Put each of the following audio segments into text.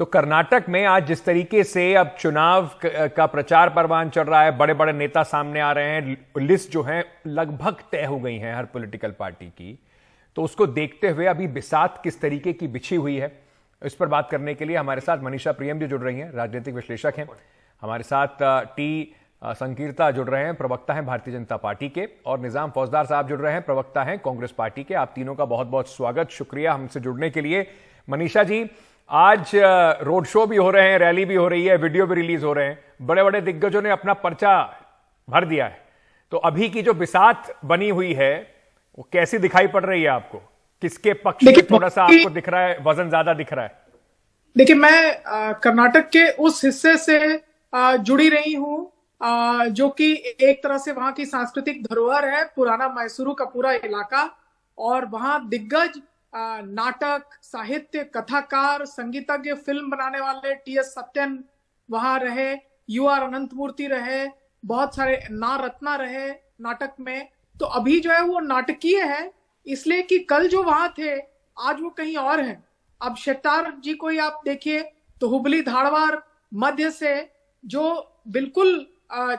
तो कर्नाटक में आज जिस तरीके से अब चुनाव का प्रचार परवान चल रहा है, बड़े बड़े नेता सामने आ रहे हैं, लिस्ट जो है लगभग तय हो गई है हर पॉलिटिकल पार्टी की, तो उसको देखते हुए अभी बिसात किस तरीके की बिछी हुई है, इस पर बात करने के लिए हमारे साथ मनीषा प्रियम जी जुड़ रही हैं, राजनीतिक विश्लेषक हैं। हमारे साथ टी संकीर्ता जुड़ रहे हैं, प्रवक्ता हैं भारतीय जनता पार्टी के, और निजाम फौजदार साहब जुड़ रहे हैं, प्रवक्ता हैं कांग्रेस पार्टी के। आप तीनों का बहुत बहुत स्वागत, शुक्रिया हमसे जुड़ने के लिए। मनीषा जी, आज रोड शो भी हो रहे हैं, रैली भी हो रही है, वीडियो भी रिलीज हो रहे हैं, बड़े बड़े दिग्गजों ने अपना पर्चा भर दिया है, तो अभी की जो बिसात बनी हुई है वो कैसी दिखाई पड़ रही है आपको? किसके पक्ष में थोड़ा सा आपको दिख रहा है, वजन ज्यादा दिख रहा है? देखिए, मैं कर्नाटक के उस हिस्से से जुड़ी रही हूं जो कि एक तरह से वहां की सांस्कृतिक धरोहर है, पुराना मैसूरू का पूरा इलाका, और वहां दिग्गज नाटक, साहित्य, कथाकार, संगीतज्ञ, फिल्म बनाने वाले टी.एस. सत्यन वहां रहे, यू.आर. अनंतमूर्ति रहे, बहुत सारे रत्ना रहे नाटक में। तो अभी जो है वो नाटकीय है, इसलिए कि कल जो वहां थे आज वो कहीं और हैं। अब शेट्टार जी को ही आप देखिए तो हुबली धारवाड़ मध्य से जो बिल्कुल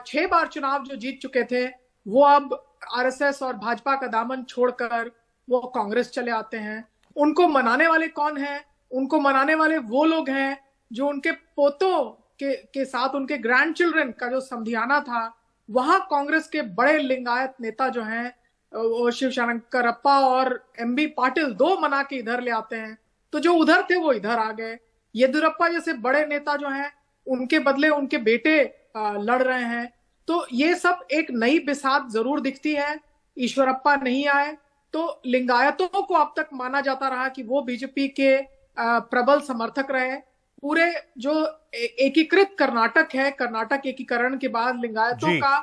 6 बार चुनाव जो जीत चुके थे, वो अब आरएसएस और भाजपा का दामन छोड़कर वो कांग्रेस चले आते हैं। उनको मनाने वाले कौन हैं? उनको मनाने वाले वो लोग हैं जो उनके पोतों के साथ उनके ग्रैंड चिल्ड्रन का जो समधियाना था, वहां कांग्रेस के बड़े लिंगायत नेता जो हैं वो शिवशंकरप्पा और एमबी पाटिल 2 मना के इधर ले आते हैं। तो जो उधर थे वो इधर आ गए। येदियुरप्पा जैसे बड़े नेता जो हैं उनके बदले उनके बेटे लड़ रहे हैं। तो ये सब एक नई बिसात जरूर दिखती है। ईश्वरप्पा नहीं आए तो लिंगायतों को अब तक माना जाता रहा कि वो बीजेपी के प्रबल समर्थक रहे। पूरे जो एकीकृत कर्नाटक है, कर्नाटक एकीकरण के बाद लिंगायतों का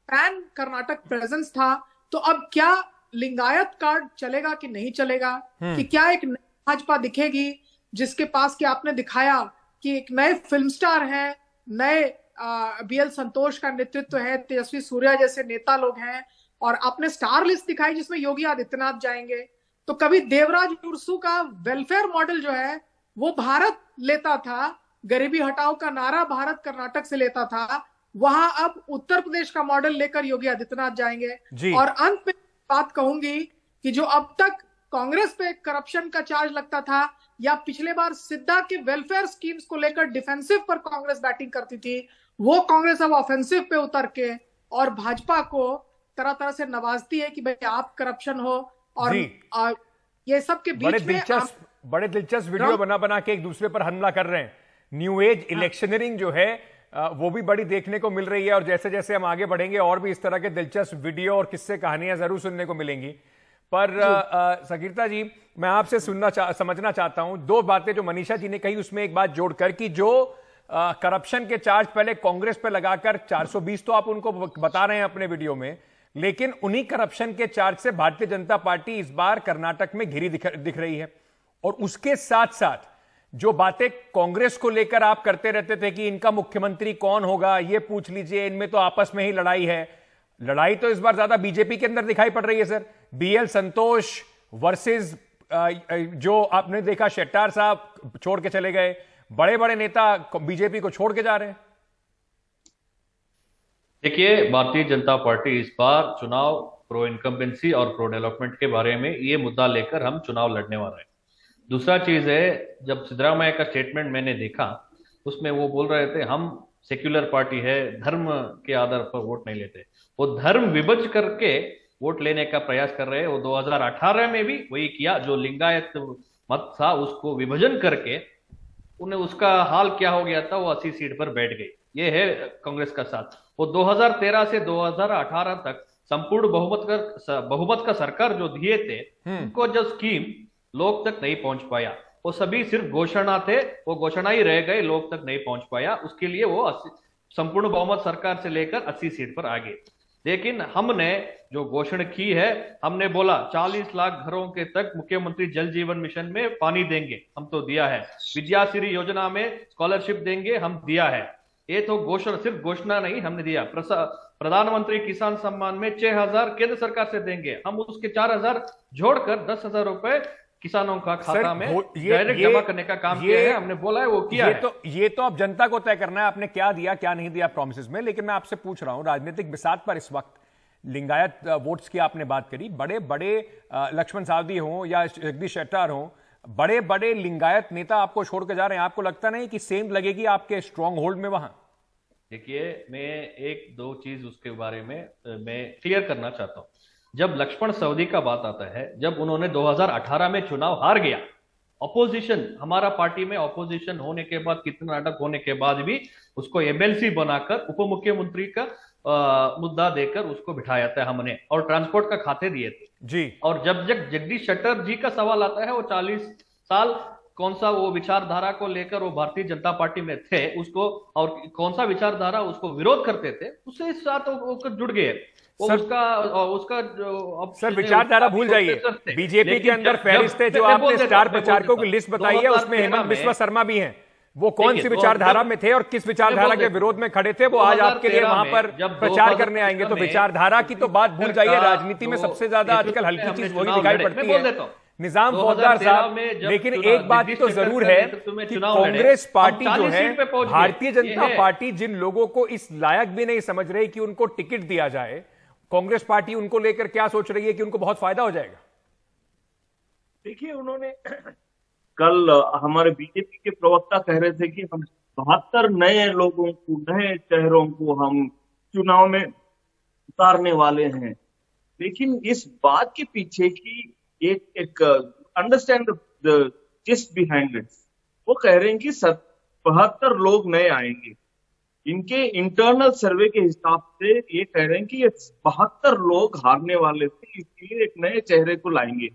पैन कर्नाटक प्रेजेंस था। तो अब क्या लिंगायत कार्ड चलेगा कि नहीं चलेगा, कि क्या एक भाजपा दिखेगी जिसके पास कि आपने दिखाया कि एक नए फिल्म स्टार हैं, नए बीएल संतोष का नेतृत्व है, तेजस्वी सूर्या जैसे नेता लोग हैं, और आपने स्टार लिस्ट दिखाई जिसमें योगी आदित्यनाथ जाएंगे। तो कभी देवराज उर्सू का वेलफेयर मॉडल जो है वो भारत लेता था, गरीबी हटाओ का नारा भारत कर्नाटक से लेता था, वहां अब उत्तर प्रदेश का मॉडल लेकर योगी आदित्यनाथ जाएंगे। और अंत में बात कहूंगी कि जो अब तक कांग्रेस पे करप्शन का चार्ज लगता था, या पिछले बार सिद्धा के वेलफेयर स्कीम्स को लेकर डिफेंसिव पर कांग्रेस बैटिंग करती थी, वो कांग्रेस अब ऑफेंसिव पे उतर के और भाजपा को तरह तरह से नवाजती है कि भाई आप करप्शन हो। और ये सब के बीच में बड़े दिलचस्प वीडियो बना के एक दूसरे पर हमला कर रहे हैं। न्यू एज इलेक्शनरिंग जो है वो भी बड़ी देखने को मिल रही है, और जैसे जैसे हम आगे बढ़ेंगे और भी इस तरह के दिलचस्प वीडियो और किस्से कहानियां जरूर सुनने को मिलेंगी। पर संकीर्ता जी, मैं आपसे समझना चाहता हूं 2 बातें जो मनीषा जी ने कही, उसमें एक बात जोड़कर कि जो करप्शन के चार्ज पहले कांग्रेस पे लगाकर 420 तो आप उनको बता रहे हैं अपने वीडियो में, लेकिन उन्हीं करप्शन के चार्ज से भारतीय जनता पार्टी इस बार कर्नाटक में घिरी दिख रही है। और उसके साथ साथ जो बातें कांग्रेस को लेकर आप करते रहते थे कि इनका मुख्यमंत्री कौन होगा, ये पूछ लीजिए, इनमें तो आपस में ही लड़ाई है, लड़ाई तो इस बार ज्यादा बीजेपी के अंदर दिखाई पड़ रही है सर। बीएल संतोष वर्सेस जो आपने देखा शेट्टार साहब छोड़ के चले गए, बड़े बड़े नेता बीजेपी को छोड़ के जा रहे हैं। देखिए, भारतीय जनता पार्टी इस बार चुनाव प्रो इनकम्बेंसी और प्रो डेवलपमेंट के बारे में ये मुद्दा लेकर हम चुनाव लड़ने वाले हैं। दूसरा चीज है, जब सिद्धरामैया का स्टेटमेंट मैंने देखा, उसमें वो बोल रहे थे हम सेक्युलर पार्टी है, धर्म के आधार पर वोट नहीं लेते। वो धर्म विभज करके वोट लेने का प्रयास कर रहे हैं। वो 2018 में भी वही किया, जो लिंगायत मत था उसको विभाजन करके उन्हें उसका हाल क्या हो गया था, वो 80 सीट पर बैठ गई। ये है कांग्रेस का साथ। वो 2013 से 2018 तक संपूर्ण बहुमत का सरकार जो दिए थे, उनको जो स्कीम लोग तक नहीं पहुंच पाया, वो सभी सिर्फ घोषणा थे, वो घोषणा ही रह गए, लोग तक नहीं पहुंच पाया। उसके लिए वो संपूर्ण बहुमत सरकार से लेकर 80 सीट पर आ गए। लेकिन हमने जो घोषणा की है, हमने बोला 40 लाख घरों के तक मुख्यमंत्री जल जीवन मिशन में पानी देंगे, हम तो दिया है। विद्याश्री योजना में स्कॉलरशिप देंगे, हम दिया है। ये तो घोषणा, सिर्फ घोषणा नहीं, हमने दिया। प्रधानमंत्री किसान सम्मान में 6,000 केंद्र सरकार से देंगे, हम उसके 4,000 जोड़कर 10,000 रुपए किसानों का खाता में ये डायरेक्ट जमा करने का काम किया है, हमने बोला है वो किया है। ये तो अब जनता को तय करना है आपने क्या दिया क्या नहीं दिया प्रोमिस में। लेकिन मैं आपसे पूछ रहा हूं, राजनीतिक बिसात पर इस वक्त लिंगायत वोट्स की आपने बात करी, बड़े बड़े लक्ष्मण सावदी हों या जगदीश शेट्टार हों, बड़े बड़े लिंगायत नेता आपको छोड़ के जा रहे हैं, आपको लगता नहीं कि सेंध लगेगी आपके स्ट्रांग होल्ड में वहां? देखिए, मैं एक दो चीज उसके बारे में मैं क्लियर करना चाहता हूं। जब लक्ष्मण सवदी का बात आता है, जब उन्होंने 2018 में चुनाव हार गया, अपोजिशन, हमारा पार्टी में अपोजिशन होने के बाद, कितना नाटक होने के बाद भी उसको एमएलसी बनाकर उप मुख्यमंत्री का मुद्दा देकर उसको बिठाया था हमने, और ट्रांसपोर्ट का खाते दिए थे जी। और जब जगदीश शेट्टर जी का सवाल आता है, वो 40 साल कौन सा वो विचारधारा को लेकर वो भारतीय जनता पार्टी में थे, उसको और कौन सा विचारधारा उसको विरोध करते थे, उससे साथ वो जुड़ गए। उसका जो सर विचारधारा भूल जाइए, बीजेपी के अंदर फहरिस्त है जो आपने स्टार प्रचारकों की लिस्ट बताई है, उसमें हेमंत बिस्वा शर्मा भी हैं। वो कौन सी विचारधारा में थे और किस विचारधारा के विरोध में खड़े थे, वो आज आपके लिए वहां पर प्रचार करने आएंगे। तो विचारधारा की तो बात भूल जाइए, राजनीति में सबसे ज्यादा आजकल हल्की चीज वही दिखाई पड़ती है, निजाम फौजदार साहब। लेकिन एक बात तो जरूर है कि कांग्रेस पार्टी जो है, भारतीय जनता पार्टी जिन लोगों को इस लायक भी नहीं समझ रही कि उनको टिकट दिया जाए, कांग्रेस पार्टी उनको लेकर क्या सोच रही है कि उनको बहुत फायदा हो जाएगा? देखिए, उन्होंने कल हमारे बीजेपी के प्रवक्ता कह रहे थे कि हम 72 नए लोगों को, नए चेहरों को हम चुनाव में उतारने वाले हैं। लेकिन इस बात के पीछे की एक understand the gist behind it. वो कह रहे हैं कि 72 लोग नए आएंगे। इनके इंटरनल सर्वे के हिसाब से ये कह रहे हैं कि ये 72 लोग हारने वाले थे, इसलिए एक नए चेहरे को लाएंगे।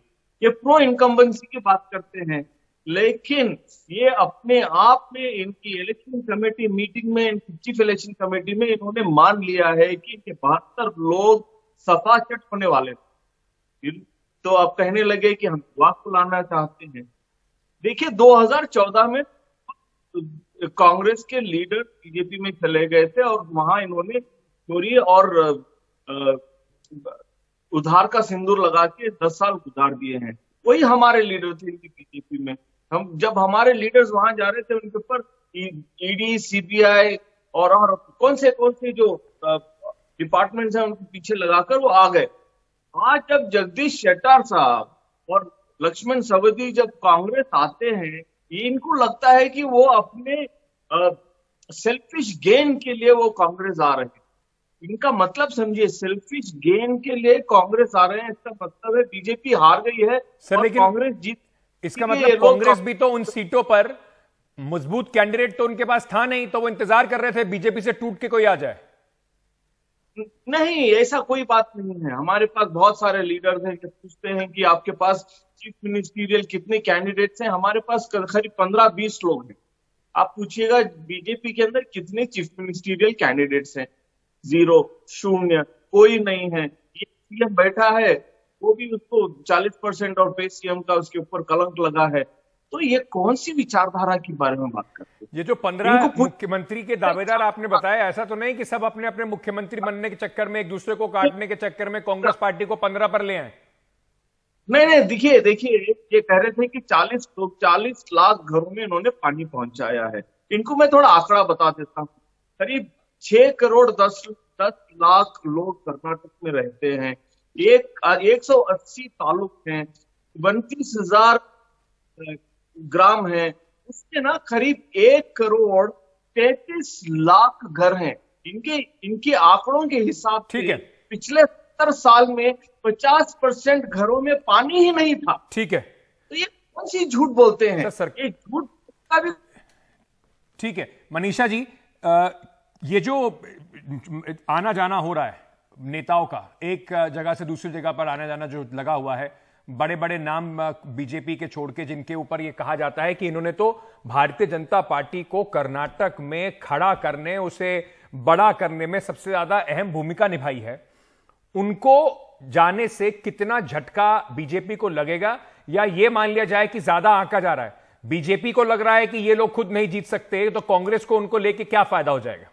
ये प्रो इनकम्बेंसी की बात करते हैं, लेकिन ये अपने आप में इनकी इलेक्शन कमेटी मीटिंग में, चीफ इलेक्शन कमेटी में इन्होंने मान लिया है कि इनके 72 लोग सफाचट होने वाले थे। तो अब कहने लगे कि हम वाक को लाना चाहते हैं। देखिए, 2014 में कांग्रेस के लीडर बीजेपी में चले गए थे और वहां इन्होंने चोरी और उधार का सिंदूर लगा के 10 साल गुजार दिए हैं। वही हमारे लीडर थे इनकी बीजेपी में। जब हमारे लीडर्स वहां जा रहे थे, उनके ऊपर ईडी, सीबीआई और कौन से जो डिपार्टमेंट्स हैं उनके पीछे लगाकर वो आ गए। आज जब जगदीश शेट्टार साहब और लक्ष्मण सवदी जब कांग्रेस आते हैं, इनको लगता है कि वो अपने सेल्फिश गेन के लिए वो कांग्रेस आ रहे हैं। इनका मतलब समझिए, सेल्फिश गेन के लिए कांग्रेस आ रहे हैं। इसका मतलब है बीजेपी हार गई है और कांग्रेस जीत। इसका मतलब कांग्रेस भी तो उन सीटों पर मजबूत कैंडिडेट तो उनके पास था नहीं, तो वो इंतजार कर रहे थे बीजेपी से टूट के कोई आ जाए। नहीं, ऐसा कोई बात नहीं है। हमारे पास बहुत सारे लीडर्स हैं। पूछते हैं कि आपके पास चीफ मिनिस्टीरियल कितने कैंडिडेट्स हैं? हमारे पास करीब 15-20 लोग हैं। आप पूछिएगा बीजेपी के अंदर कितने चीफ मिनिस्टीरियल कैंडिडेट्स हैं? 0, 0, कोई नहीं है। ये सीएम बैठा है, वो भी उसको 40% और पे सीएम का उसके ऊपर कलंक लगा है। तो ये कौन सी विचारधारा के बारे में बात करते हैं? ये जो 15 मुख्यमंत्री के दावेदार आपने बताया, ऐसा तो नहीं कि सब अपने अपने मुख्यमंत्री बनने के चक्कर में, एक दूसरे को काटने के चक्कर में कांग्रेस पार्टी को 15 पर ले आए? नहीं, देखिए, ये कह रहे थे कि 40 लाख घरों में इन्होंने पानी पहुंचाया है। इनको मैं थोड़ा आंकड़ा बता देता हूँ। करीब 6 करोड़ 10 लाख लोग कर्नाटक में रहते हैं। 180 तालुक हैं, 32,000 ग्राम है। उसके ना करीब 1 करोड़ 33 लाख घर हैं। इनके आंकड़ों के हिसाब से पिछले 70 साल में 50% घरों में पानी ही नहीं था। ठीक है, तो ये कौन सी झूठ बोलते हैं सर? ये झूठ का भी। ठीक है मनीषा जी, ये जो आना जाना हो रहा है नेताओं का, एक जगह से दूसरी जगह पर आना जाना जो लगा हुआ है, बड़े बड़े नाम बीजेपी के छोड़ के जिनके ऊपर ये कहा जाता है कि इन्होंने तो भारतीय जनता पार्टी को कर्नाटक में खड़ा करने, उसे बड़ा करने में सबसे ज्यादा अहम भूमिका निभाई है, उनको जाने से कितना झटका बीजेपी को लगेगा? या ये मान लिया जाए कि ज्यादा आंका जा रहा है, बीजेपी को लग रहा है कि ये लोग खुद नहीं जीत सकते, तो कांग्रेस को उनको लेके क्या फायदा हो जाएगा?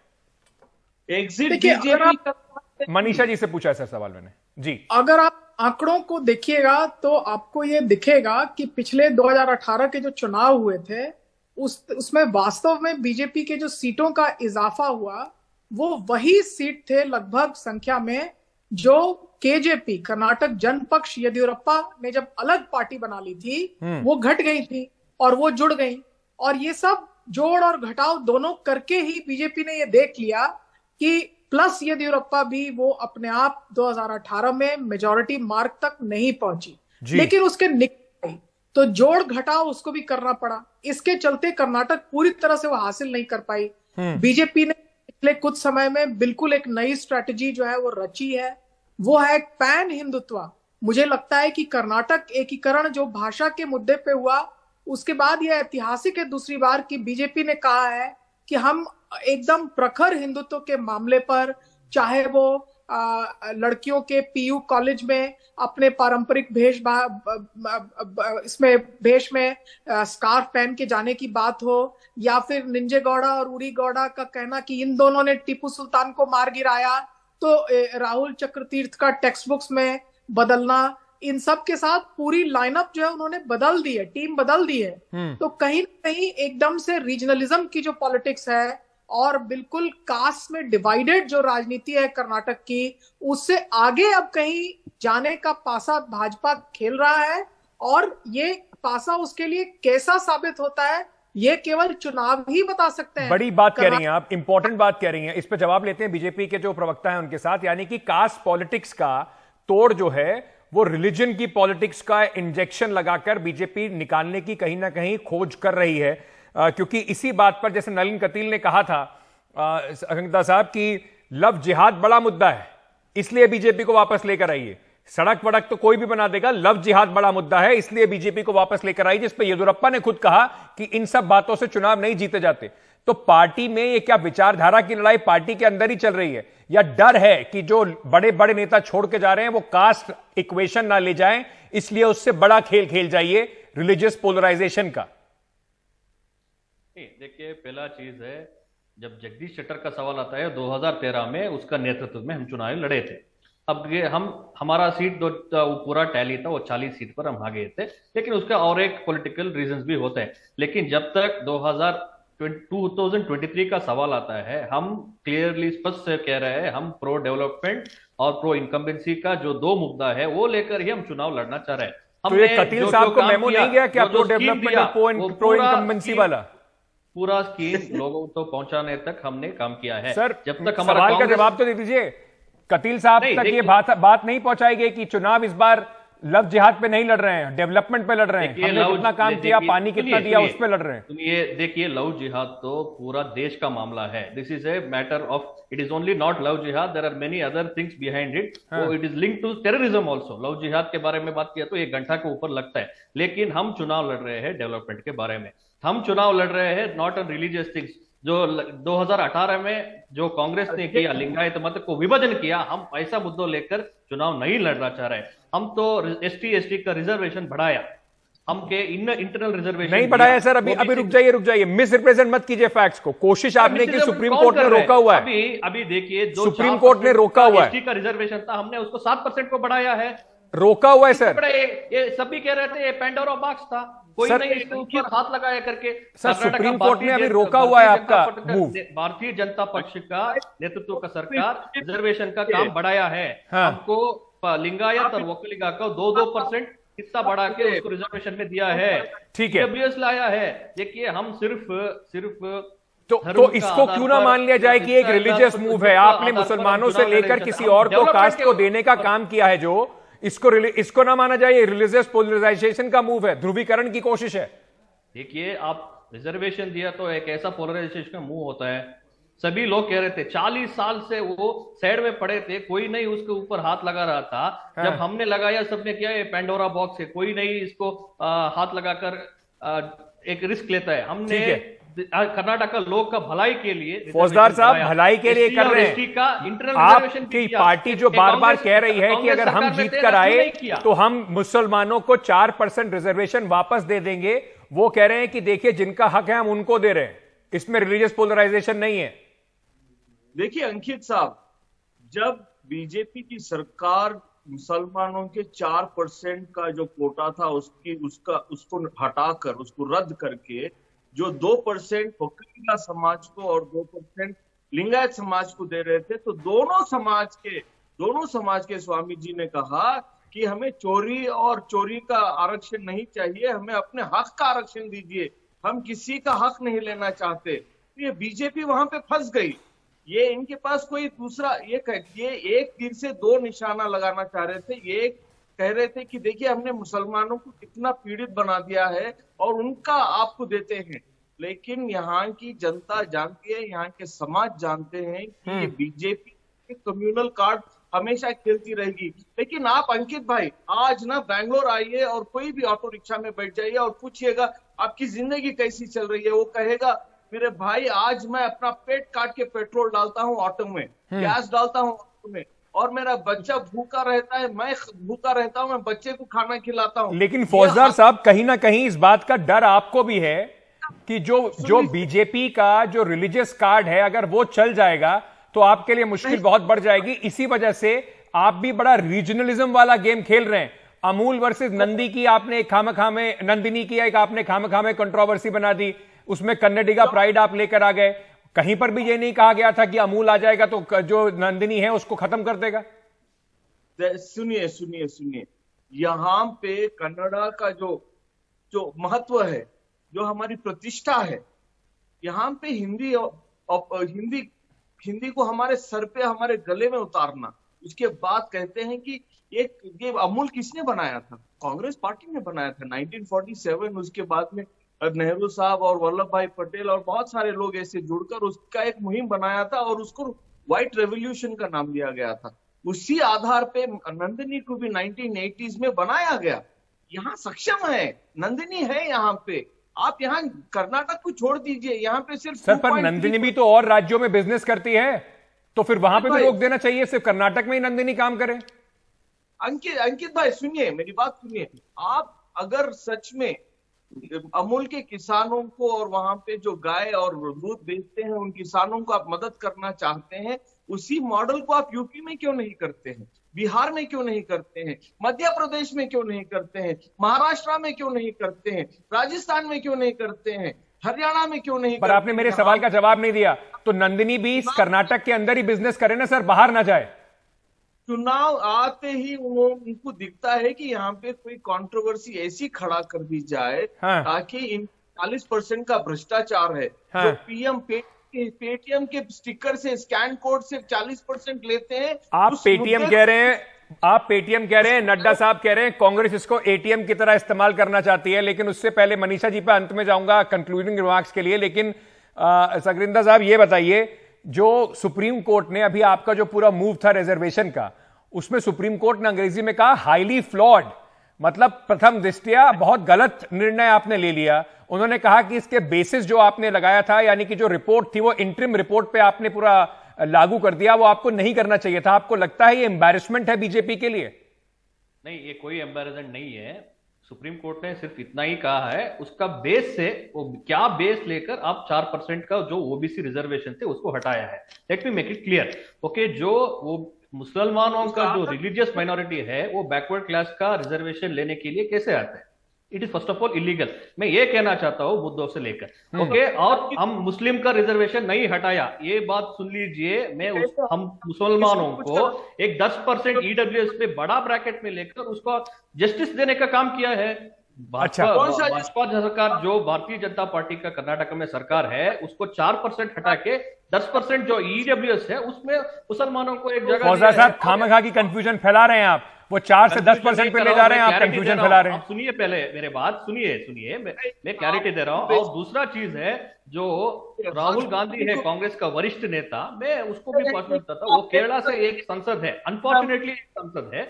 Exit BJP. मनीषा जी से पूछा है सर सवाल मैंने जी। अगर आप आंकड़ों को देखिएगा तो आपको ये दिखेगा कि पिछले 2018 के जो चुनाव हुए थे उसमें वास्तव में बीजेपी के जो सीटों का इजाफा हुआ वो वही सीट थे लगभग संख्या में जो केजेपी कर्नाटक जनपक्ष येदियुरप्पा ने जब अलग पार्टी बना ली थी वो घट गई थी और वो जुड़ गई। और ये सब जोड़ और घटाव दोनों करके ही बीजेपी ने ये देख लिया कि प्लस येदियुरप्पा भी वो अपने आप 2018 में मेजॉरिटी मार्क तक नहीं पहुंची, लेकिन उसके निकल गई, तो जोड़ घटाव उसको भी करना पड़ा। इसके चलते कर्नाटक पूरी तरह से वो हासिल नहीं कर पाई। बीजेपी ने पिछले कुछ समय में बिल्कुल एक नई स्ट्रैटेजी जो है वो रची है, वो है एक पैन हिंदुत्व। मुझे लगता है कि कर्नाटक एकीकरण जो भाषा के मुद्दे पे हुआ, उसके बाद यह ऐतिहासिक है दूसरी बार कि बीजेपी ने कहा है कि हम एकदम प्रखर हिंदुत्व के मामले पर, चाहे वो लड़कियों के पीयू कॉलेज में अपने पारंपरिक भेष में स्कार्फ पहन के जाने की बात हो, या फिर निंजेगौड़ा और उरी गौड़ा का कहना कि इन दोनों ने टीपू सुल्तान को मार गिराया, तो राहुल चक्रतीर्थ का टेक्स्ट बुक्स में बदलना, इन सब के साथ पूरी लाइनअप जो है उन्होंने बदल दी है, टीम बदल दी है। तो कहीं ना कहीं एकदम से रीजनलिज्म की जो पॉलिटिक्स है और बिल्कुल कास्ट में डिवाइडेड जो राजनीति है कर्नाटक की, उससे आगे अब कहीं जाने का पासा भाजपा खेल रहा है। और ये पासा उसके लिए कैसा साबित होता है ये केवल चुनाव ही बता सकते हैं। बड़ी बात कह रही हैं आप, इंपॉर्टेंट बात कह रही हैं। इस पर जवाब लेते हैं बीजेपी के जो प्रवक्ता हैं उनके साथ। यानी कि कास्ट पॉलिटिक्स का तोड़ जो है वो रिलीजन की पॉलिटिक्स का इंजेक्शन लगाकर बीजेपी निकालने की कहीं ना कहीं खोज कर रही है, क्योंकि इसी बात पर जैसे नलिन कतील ने कहा था अखंडता साहब कि लव जिहाद बड़ा मुद्दा है, इसलिए बीजेपी को वापस लेकर आइए। सड़क वड़क तो कोई भी बना देगा, लव जिहाद बड़ा मुद्दा है इसलिए बीजेपी को वापस लेकर आई, जिस पर येदियुरप्पा ने खुद कहा कि इन सब बातों से चुनाव नहीं जीते जाते। तो पार्टी में ये क्या विचारधारा की लड़ाई पार्टी के अंदर ही चल रही है, या डर है कि जो बड़े बड़े नेता छोड़ के जा रहे हैं वो कास्ट इक्वेशन ना ले जाएं, इसलिए उससे बड़ा खेल खेल जाइए रिलीजियस पोलराइजेशन का? देखिए, पहला चीज है, जब जगदीश शेट्टर का सवाल आता है 2013 में, उसका नेतृत्व में हम चुनाव लड़े थे। अब ये हमारा सीट जो पूरा टैली था वो 40 सीट पर हम आ गए थे, लेकिन उसका और एक पॉलिटिकल रीजंस भी होते हैं। लेकिन जब तक 2023 का सवाल आता है, हम क्लियरली स्पष्ट से कह रहे हैं हम प्रो डेवलपमेंट और प्रो इनकम्बेंसी का जो दो मुद्दा है वो लेकर ही हम चुनाव लड़ना चाह रहे हैं। तो ये कतील साहब को मेमो नहीं गया क्या प्रो डेवलपमेंट और प्रो इनकम्बेंसी वाला? पूरा स्कीम लोगों तो पहुंचाने तक हमने काम किया है। सर, जब तक हमारा सवाल का जवाब तो दे दीजिए। कतील साहब तक ये बात नहीं पहुंचाई गई कि चुनाव इस बार लव जिहाद पे नहीं लड़ रहे हैं, डेवलपमेंट पे लड़ रहे हैं। हमने कितना काम किया, पानी कितना दिया, उस पे लड़ रहे हैं। ये देखिए, लव जिहाद तो पूरा देश का मामला है। This is a matter of, it is only not love jihad, there are many other things behind it. It is linked to terrorism also. Love jihad के बारे में बात किया तो 1 घंटा के ऊपर लगता है, लेकिन हम चुनाव लड़ रहे हैं डेवलपमेंट के बारे में। हम चुनाव लड़ रहे हैं नॉट ऑन रिलीजियस थिंग्स। जो 2018 में जो कांग्रेस ने किया, लिंगायत मत को विभाजन किया, हम ऐसा मुद्दों लेकर चुनाव नहीं लड़ना चाह रहे। हम तो ST का रिजर्वेशन बढ़ाया, हमके इंटरनल रिजर्वेशन नहीं बढ़ाया सर। अभी रुक जाइए, मिस रिप्रेजेंट मत कीजिए फैक्ट्स को। कोशिश आपने की, सुप्रीम कोर्ट ने रोका हुआ है। अभी देखिए, जो सुप्रीम कोर्ट ने रोका हुआ है, ST का रिजर्वेशन था, हमने उसको 7% को बढ़ाया है, रोका हुआ है सर। ये सभी कह रहे थे ये पेंडोरा बॉक्स था, कोई नहीं इसके ऊपर हाथ लगाया करके। सर, सुप्रीम कोर्ट ने अभी रोका हुआ है आपका मूव। भारतीय जनता पक्ष का नेतृत्व का सरकार रिजर्वेशन का काम बढ़ाया है। हमको लिंगायत और वकीलिगा को 2% हिस्सा बढ़ा के उसको रिजर्वेशन में दिया है। ठीक है, EWS लाया है। देखिए, हम सिर्फ तो इसको क्यों ना मान लिया जाए कि एक रिलीजियस मूव है? आपने मुसलमानों से लेकर किसी और को कास्ट को देने का काम किया है, जो इसको ना माना जाए रिलीजियस पोलराइजेशन का मूव है, ध्रुवीकरण की कोशिश है। देखिए, आप रिजर्वेशन दिया तो एक ऐसा पोलराइजेशन का मूव होता है। सभी लोग कह रहे थे 40 साल से वो साइड में पड़े थे, कोई नहीं उसके ऊपर हाथ लगा रहा था। जब हमने लगाया, सबने किया ये पेंडोरा बॉक्स है, कोई नहीं इसको हाथ लगाकर एक रिस्क लेता है। हमने कर्नाटक का लोग का भलाई के लिए, फौजदार साहब भलाई के लिए कर रहे हैं। आपकी पार्टी जो बार बार कह रही है कि अगर हम जीत कर आए तो हम मुसलमानों को 4% रिजर्वेशन वापस दे देंगे, वो कह रहे हैं कि देखिए जिनका हक है हम उनको दे रहे हैं, इसमें रिलीजियस पोलराइजेशन नहीं है। देखिए अंकित साहब, जब बीजेपी की सरकार मुसलमानों के 4% का जो कोटा था उसको हटाकर, उसको रद्द करके जो 2% वकीला समाज को और 2% लिंगायत समाज को दे रहे थे, तो दोनों समाज के स्वामी जी ने कहा कि हमें चोरी का आरक्षण नहीं चाहिए, हमें अपने हक का आरक्षण दीजिए, हम किसी का हक नहीं लेना चाहते। तो ये बीजेपी वहां पे फंस गई। ये इनके पास कोई दूसरा, ये एक तीर से दो निशाना लगाना चाह रहे थे। ये कह रहे थे कि देखिए हमने मुसलमानों को कितना पीड़ित बना दिया है और उनका आपको देते हैं, लेकिन यहाँ की जनता जानती है, यहाँ के समाज जानते हैं कि ये बीजेपी के कम्युनल कार्ड हमेशा खेलती रहेगी। लेकिन आप अंकित भाई आज ना बैंगलोर आइए और कोई भी ऑटो रिक्शा में बैठ जाइए और पूछिएगा आपकी जिंदगी कैसी चल रही है, वो कहेगा मेरे भाई आज मैं अपना पेट काट के पेट्रोल डालता हूँ ऑटो में, गैस डालता हूँ ऑटो में, और मेरा बच्चा भूखा रहता है, मैं भूखा रहता हूँ, मैं बच्चे को खाना खिलाता हूँ। लेकिन फौजदार साहब, कहीं ना कहीं इस बात का डर आपको भी है कि जो बीजेपी का जो रिलीजियस कार्ड है, अगर वो चल जाएगा तो आपके लिए मुश्किल बहुत बढ़ जाएगी। इसी वजह से आप भी बड़ा रीजनलिज्म वाला गेम खेल रहे हैं। अमूल वर्सेस नंदी की आपने एक खामखा में, नंदिनी की एक आपने खामखा में कंट्रोवर्सी बना दी, उसमें कन्नडिगा प्राइड आप लेकर आ गए। कहीं पर भी ये नहीं कहा गया था कि अमूल आ जाएगा तो जो नंदिनी है उसको खत्म कर देगा। सुनिए, यहाँ पे कन्नड़ा का जो महत्व है, जो हमारी प्रतिष्ठा है, यहाँ पे हिंदी को हमारे सर पे, हमारे गले में उतारना, उसके बाद कहते हैं कि ये अमूल किसने बनाया था? कांग्रेस पार्टी ने बनाया था 1947। उसके बाद में नेहरू साहब और वल्लभ भाई पटेल और बहुत सारे लोग ऐसे जुड़कर उसका एक मुहिम बनाया था और उसको व्हाइट रेवोल्यूशन का नाम दिया गया था। उसी आधार पे नंदिनी को भी 1980s में बनाया गया। यहाँ सक्षम है, नंदिनी है यहाँ पे। आप यहाँ कर्नाटक को छोड़ दीजिए, यहाँ पे सिर्फ सर पर नंदिनी भी तो और राज्यों में बिजनेस करती है, तो फिर वहां पे भी रोक देना चाहिए, सिर्फ कर्नाटक में ही नंदिनी काम करे। अंकित भाई सुनिए, मेरी बात सुनिए। आप अगर सच में अमूल के किसानों को और वहां पे जो गाय और दूध बेचते हैं उन किसानों को आप मदद करना चाहते हैं, उसी मॉडल को आप यूपी में क्यों नहीं करते हैं, बिहार में क्यों नहीं करते हैं, मध्य प्रदेश में क्यों नहीं करते हैं, महाराष्ट्र में क्यों नहीं करते हैं, राजस्थान में क्यों नहीं करते हैं, हरियाणा में क्यों नहीं? पर आपने मेरे सवाल का जवाब नहीं दिया। तो नंदिनी भी इस कर्नाटक के अंदर ही बिजनेस करे ना सर, बाहर ना जाए। चुनाव आते ही उनको दिखता है कि यहाँ पे कोई कंट्रोवर्सी ऐसी खड़ा कर दी जाए ताकि इन 40% का भ्रष्टाचार है, जो पेटीएम के स्टिकर से, स्कैन कोड से 40% लेते हैं। आप पेटीएम कह रहे हैं, नड्डा साहब कह रहे हैं कांग्रेस इसको एटीएम की तरह इस्तेमाल करना चाहती है। लेकिन उससे पहले मनीषा जी पे अंत में जाऊंगा कंक्लूडिंग रिमार्क्स के लिए। लेकिन सगरिंदा साहब ये बताइए, जो सुप्रीम कोर्ट ने अभी आपका जो पूरा मूव था रिजर्वेशन का, उसमें सुप्रीम कोर्ट ने अंग्रेजी में कहा हाईली फ्लॉड, मतलब प्रथम दृष्टया बहुत गलत निर्णय आपने ले लिया। उन्होंने कहा कि इसके बेसिस जो आपने लगाया था, यानी कि जो रिपोर्ट थी वो इंटरिम रिपोर्ट पे आपने पूरा लागू कर दिया, वो आपको नहीं करना चाहिए था। आपको लगता है ये एम्बैरेसमेंट है बीजेपी के लिए? नहीं, ये कोई एम्बैरेसमेंट नहीं है। सुप्रीम कोर्ट ने सिर्फ इतना ही कहा है, उसका बेस से वो क्या बेस लेकर आप 4% का जो ओबीसी रिजर्वेशन थे उसको हटाया है। Let me make it clear, okay. जो वो मुसलमानों का जो रिलीजियस माइनॉरिटी है वो बैकवर्ड क्लास का रिजर्वेशन लेने के लिए कैसे आता है? It is first of all illegal. मैं ये कहना चाहता हूं मुद्दों से लेकर, ओके। और हम मुस्लिम का रिजर्वेशन नहीं हटाया, ये बात सुन लीजिए। हम मुसलमानों को एक 10% ईडब्ल्यूएस पे बड़ा ब्रैकेट में लेकर उसको जस्टिस देने का काम किया है। भाजपा सरकार, जो भारतीय जनता पार्टी का कर्नाटक में सरकार है, उसको 4% हटा के 10% जो ईडब्ल्यूएस है उसमें मुसलमानों को एक जगह। फौजदार साहब खामखा की कंफ्यूजन फैला रहे हैं आप, वो 4 से 10% पे ले जा रहे हैं, आप कंफ्यूजन फैला रहे हैं। सुनिए पहले मेरे बात सुनिए, मैं क्लैरिटी दे रहा हूं। और दूसरा चीज है, जो राहुल गांधी है कांग्रेस का वरिष्ठ नेता, मैं उसको भी पसंद करता था। वो केरला से एक सांसद है, अनफॉर्चुनेटली एक सांसद है।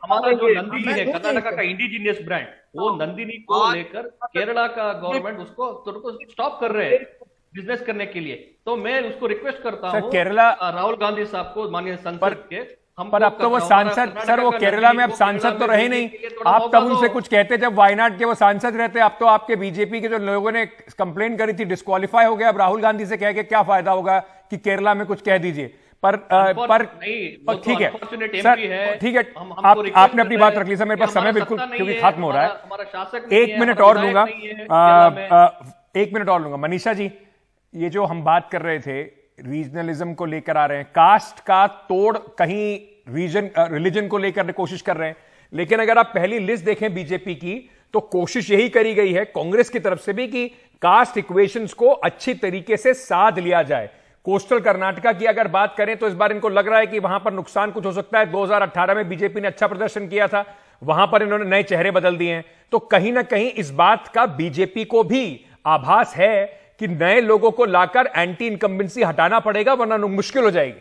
हमारा जो नंदिनी है कर्नाटक का इंडिजीनियस ब्रांड, वो नंदिनी को लेकर केरला का गवर्नमेंट उसको स्टॉप कर रहे हैं बिजनेस करने के लिए। तो मैं उसको रिक्वेस्ट करता हूँ केरला राहुल गांधी साहब को, माननीय संसद के, पर अब तो वो सांसद, सर वो केरला में अब सांसद तो रहे नहीं। आप तब उनसे कुछ कहते जब वायनाड के वो सांसद रहते। अब तो आपके बीजेपी के जो लोगों ने कंप्लेंट करी थी डिस्क्वालीफाई हो गया। अब राहुल गांधी से कह के क्या फायदा होगा कि केरला में कुछ कह दीजिए। नहीं, वो तो ठीक है अनफॉर्चुनेट सर, एमपी है। ठीक है, हमको रिक्वेस्ट आपने अपनी कर बात रहे रख ली सर, मेरे हैं पास कि समय हमारा बिल्कुल सत्ता नहीं क्योंकि है, खत्म हो रहा है। हमारा शासक नहीं एक है, मिनट हमारा और विधायक लूंगा, नहीं है केरला में। एक मिनट और लूंगा। मनीषा जी, ये जो हम बात कर रहे थे रीजनलिज्म को लेकर आ रहे हैं, कास्ट का तोड़ कहीं रिलीजन को लेकर कोशिश कर रहे हैं, लेकिन अगर आप पहली लिस्ट देखें बीजेपी की तो कोशिश यही करी गई है कांग्रेस की तरफ से भी कि कास्ट इक्वेशंस को अच्छी तरीके से साध लिया जाए। कोस्टल कर्नाटका की अगर बात करें तो इस बार इनको लग रहा है कि वहां पर नुकसान कुछ हो सकता है। 2018 में बीजेपी ने अच्छा प्रदर्शन किया था, वहां पर इन्होंने नए चेहरे बदल दिए हैं, तो कहीं ना कहीं इस बात का बीजेपी को भी आभास है कि नए लोगों को लाकर एंटी इनकम्बेंसी हटाना पड़ेगा, वरना मुश्किल हो जाएगी।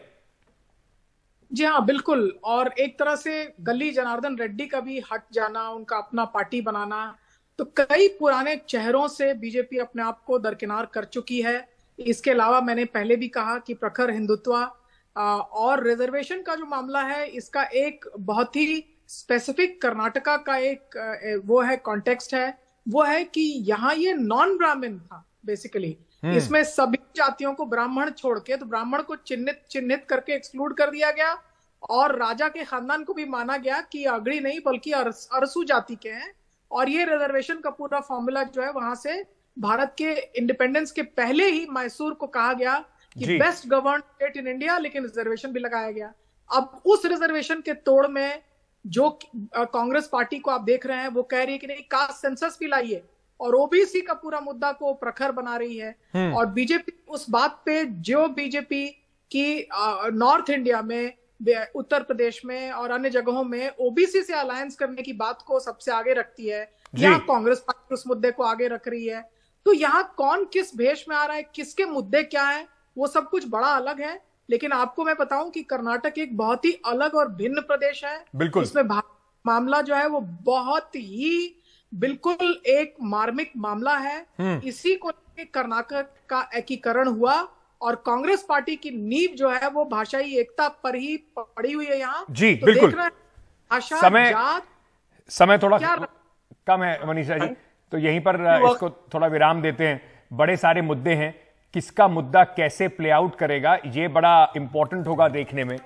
जी हाँ, बिल्कुल। और एक तरह से गली जनार्दन रेड्डी का भी हट जाना, उनका अपना पार्टी बनाना, तो कई पुराने चेहरों से बीजेपी अपने आप को दरकिनार कर चुकी है। इसके अलावा मैंने पहले भी कहा कि प्रखर हिंदुत्व और रिजर्वेशन का जो मामला है, इसका एक बहुत ही स्पेसिफिक कर्नाटका का एक वो है, कॉन्टेक्स्ट है, वो है कि यहाँ ये नॉन ब्राह्मण था बेसिकली। इसमें सभी जातियों को, ब्राह्मण छोड़ के, तो ब्राह्मण को चिन्हित करके एक्सक्लूड कर दिया गया, और राजा के खानदान को भी माना गया कि अगड़ी नहीं बल्कि अरसू जाति के हैं। और ये रिजर्वेशन का पूरा फॉर्मूला जो है, वहां से भारत के इंडिपेंडेंस के पहले ही मैसूर को कहा गया कि best govern state in India, लेकिन रिजर्वेशन भी लगाया गया। अब उस रिजर्वेशन के तोड़ में जो कांग्रेस पार्टी को आप देख रहे हैं, वो कह रही है कि नहीं, कास्ट सेंसस भी लाइए, और ओबीसी का पूरा मुद्दा को प्रखर बना रही है। और बीजेपी उस बात पे, जो बीजेपी की नॉर्थ इंडिया में, उत्तर प्रदेश में और अन्य जगहों में ओबीसी से अलायंस करने की बात को सबसे आगे रखती है, यहाँ कांग्रेस पार्टी उस मुद्दे को आगे रख रही है। तो यहाँ कौन किस भेष में आ रहा है, किसके मुद्दे क्या है, वो सब कुछ बड़ा अलग है। लेकिन आपको मैं बताऊं कि कर्नाटक एक बहुत ही अलग और भिन्न प्रदेश है। बिल्कुल। इसमें मामला जो है वो बहुत ही बिल्कुल एक मार्मिक मामला है। इसी को लेकर कर्नाटक का एकीकरण हुआ, और कांग्रेस पार्टी की नींव जो है वो भाषाई एकता पर ही पड़ी हुई है यहाँ। जी तो बिल्कुल। देख रहे हैं, भाषा, जात, समय थोड़ा क्या कम है मनीषा जी, तो यहीं पर इसको थोड़ा विराम देते हैं। बड़े सारे मुद्दे हैं, किसका मुद्दा कैसे प्ले आउट करेगा, ये बड़ा इंपॉर्टेंट होगा देखने में।